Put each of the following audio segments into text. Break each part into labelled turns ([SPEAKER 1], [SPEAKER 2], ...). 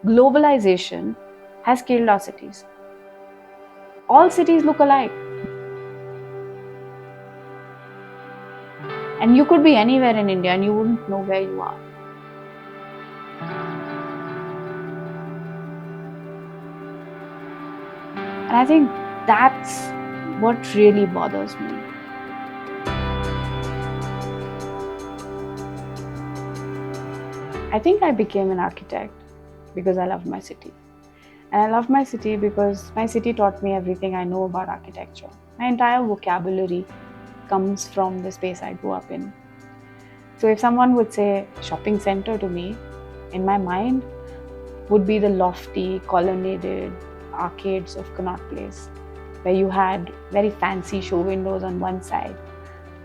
[SPEAKER 1] Globalization has killed our cities. All cities look alike. And you could be anywhere in India and you wouldn't know where you are. And I think that's what really bothers me. I think I became an architect because I loved my city. And I love my city because my city taught me everything I know about architecture. My entire vocabulary comes from the space I grew up in. So if someone would say shopping center to me, in my mind would be the lofty, colonnaded arcades of Connaught Place, where you had very fancy show windows on one side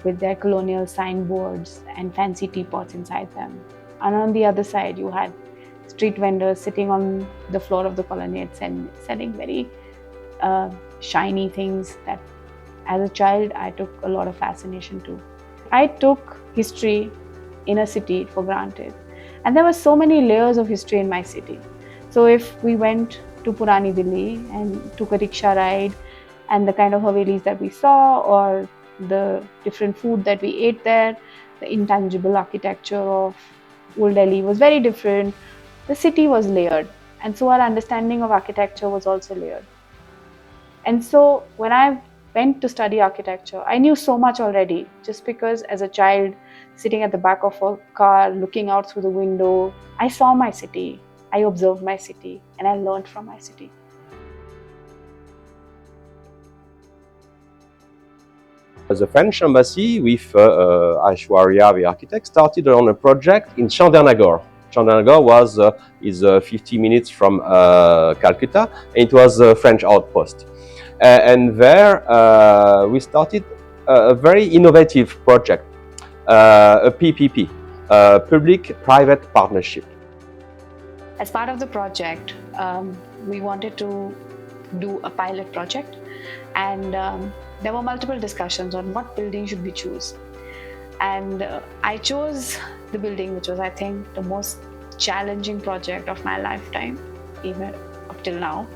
[SPEAKER 1] with their colonial signboards and fancy teapots inside them. And on the other side, you had street vendors sitting on the floor of the colonnades and selling very shiny things that as a child I took a lot of fascination to. I took history in a city for granted. And there were so many layers of history in my city. So if we went to Purani Delhi and took a rickshaw ride, and the kind of Havelis that we saw, or the different food that we ate there, the intangible architecture of Old Delhi was very different. The city was layered, and so our understanding of architecture was also layered. And so when I went to study architecture, I knew so much already just because as a child, sitting at the back of a car, looking out through the window, I saw my city, I observed my city, and I learned from my city.
[SPEAKER 2] The French embassy with Aishwarya, the architect, started on a project in Chandernagore. Chandernagore is 50 minutes from Calcutta, and it was a French outpost. And there we started a very innovative project, a PPP, public-private partnership.
[SPEAKER 1] As part of the project, we wanted to do a pilot project, and there were multiple discussions on what building should we choose. And I chose the building which was, I think, the most challenging project of my lifetime, even up till now.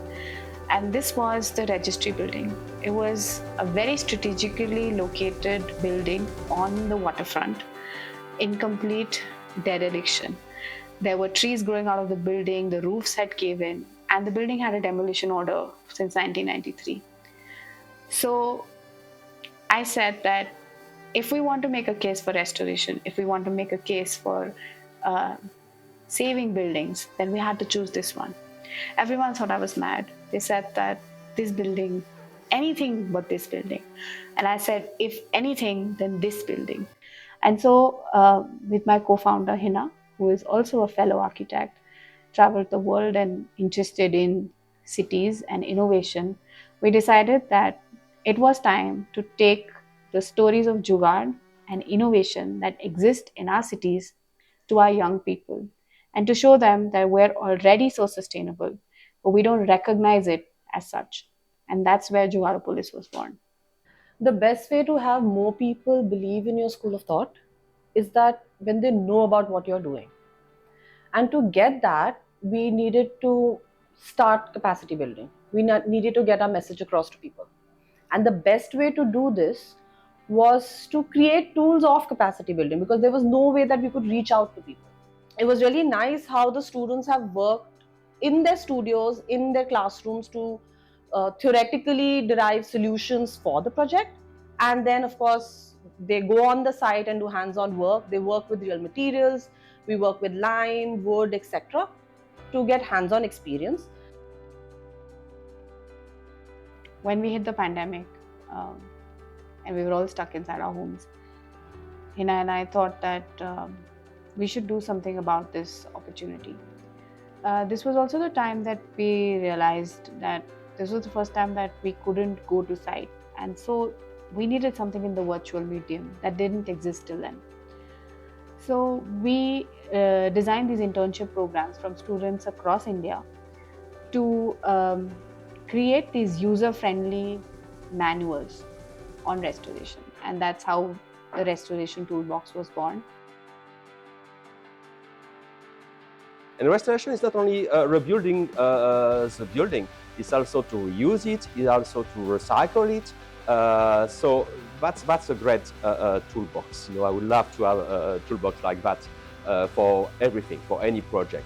[SPEAKER 1] And this was the registry building. It was a very strategically located building on the waterfront, in complete dereliction. There were trees growing out of the building, the roofs had caved in, and the building had a demolition order since 1993. So I said that if we want to make a case for restoration, if we want to make a case for saving buildings, then we had to choose this one. Everyone thought I was mad. They said that this building, anything but this building. And I said, if anything, then this building. And so with my co-founder, Hina, who is also a fellow architect, traveled the world and interested in cities and innovation, we decided that it was time to take the stories of Jugaad and innovation that exist in our cities to our young people and to show them that we're already so sustainable, but we don't recognize it as such. And that's where Jugadopolis was born.
[SPEAKER 3] The best way to have more people believe in your school of thought is that when they know about what you're doing. And to get that, we needed to start capacity building. We needed to get our message across to people. And the best way to do this was to create tools of capacity building, because there was no way that we could reach out to people. It was really nice how the students have worked in their studios, in their classrooms, to theoretically derive solutions for the project. And then, of course, they go on the site and do hands-on work. They work with real materials. We work with lime, wood, etc. to get hands-on experience.
[SPEAKER 1] When we hit the pandemic and we were all stuck inside our homes, Hina and I thought that we should do something about this opportunity. This was also the time that we realized that this was the first time that we couldn't go to site. And so we needed something in the virtual medium that didn't exist till then. So we designed these internship programs from students across India to create these user-friendly manuals on restoration. And that's how the Restoration Toolbox was born.
[SPEAKER 2] And restoration is not only rebuilding the building, it's also to reuse it, it's also to recycle it. So that's a great toolbox. I would love to have a toolbox like that for everything, for any project.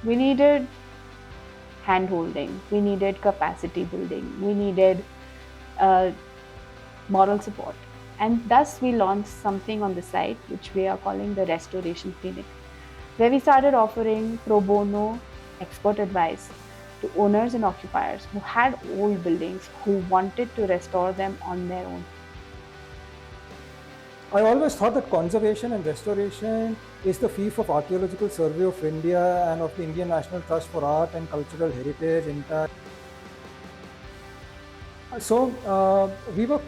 [SPEAKER 1] We needed hand-holding, we needed capacity building, we needed uh, moral support. And thus we launched something on the site which we are calling the Restoration Clinic, where we started offering pro bono expert advice to owners and occupiers who had old buildings who wanted to restore them on their own.
[SPEAKER 4] I always thought that conservation and restoration is the fief of Archaeological Survey of India and of the Indian National Trust for Art and Cultural Heritage. We were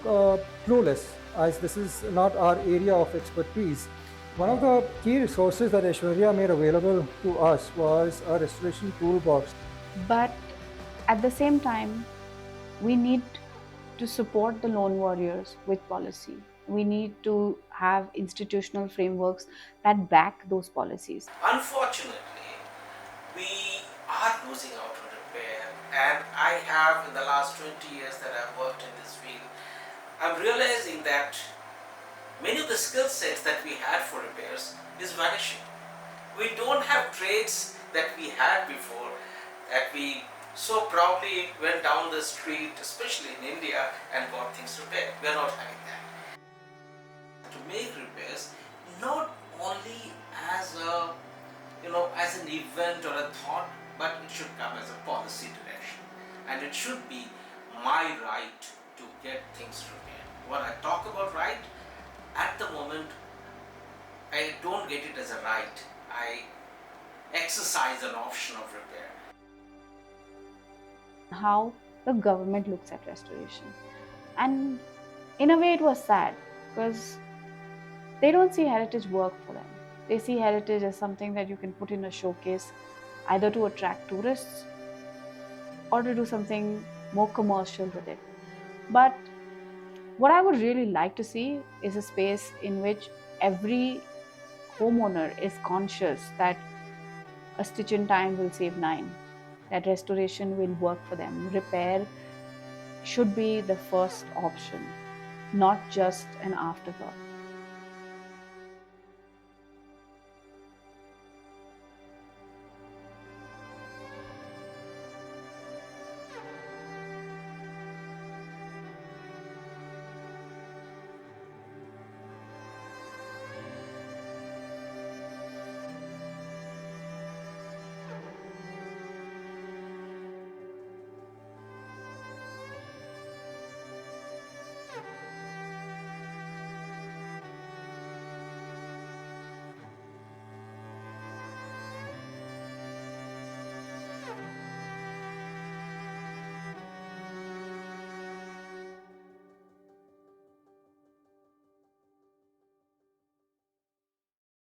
[SPEAKER 4] clueless, as this is not our area of expertise. One of the key resources that Aishwarya made available to us was a restoration toolbox.
[SPEAKER 1] But at the same time, we need to support the lone warriors with policy. We need to have institutional frameworks that back those policies.
[SPEAKER 5] Unfortunately, we are losing out on repair, and I have, in the last 20 years that I've worked in this field, I'm realizing that many of the skill sets that we had for repairs is vanishing. We don't have trades that we had before, that we so proudly went down the street, especially in India, and got things repaired. We are not having that. To make repairs not only as a as an event or a thought, but it should come as a policy direction, and it should be my right to get things repaired. When I talk about right, at the moment I don't get it as a right, I exercise an option of repair.
[SPEAKER 1] How the government looks at restoration. And in a way, it was sad because they don't see heritage work for them. They see heritage as something that you can put in a showcase, either to attract tourists or to do something more commercial with it. But what I would really like to see is a space in which every homeowner is conscious that a stitch in time will save nine, that restoration will work for them. Repair should be the first option, not just an afterthought.